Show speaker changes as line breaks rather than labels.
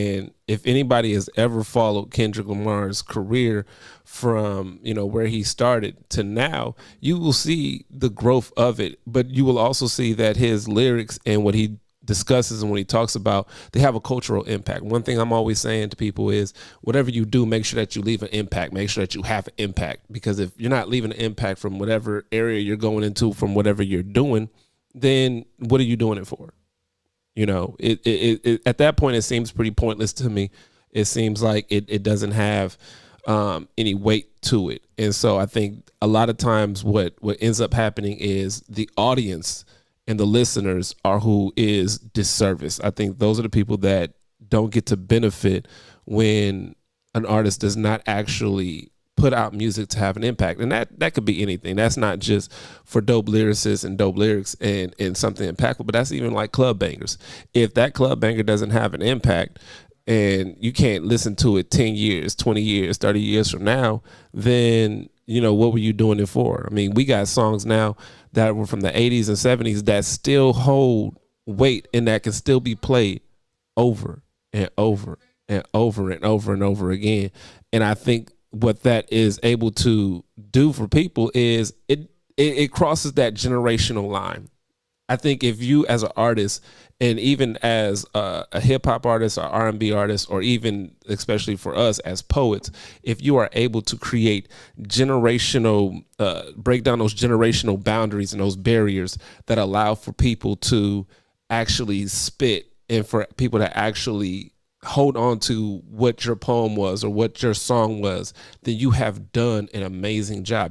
And if anybody has ever followed Kendrick Lamar's career from, where he started to now, you will see the growth of it. But you will also see that his lyrics and what he discusses and what he talks about, they have a cultural impact. One thing I'm always saying to people is whatever you do, make sure that you leave an impact. Make sure that you have an impact, because if you're not leaving an impact from whatever area you're going into, from whatever you're doing, then what are you doing it for? At that point, it seems pretty pointless to me. It seems like it doesn't have any weight to it. And so I think a lot of times what ends up happening is the audience and the listeners are who is disservice. I think those are the people that don't get to benefit when an artist does not actually put out music to have an impact. And that could be anything. That's not just for dope lyricists and dope lyrics and something impactful, but that's even like club bangers. If that club banger doesn't have an impact and you can't listen to it 10 years, 20 years, 30 years from now, then, what were you doing it for? I mean, we got songs now that were from the 80s and 70s that still hold weight and that can still be played over and over and over and over and over again. And I think what that is able to do for people is it crosses that generational line. I think if you as an artist, and even as a hip hop artist or R&B artist, or even especially for us as poets, if you are able to create generational, break down those generational boundaries and those barriers that allow for people to actually spit and for people to actually hold on to what your poem was or what your song was, then you have done an amazing job.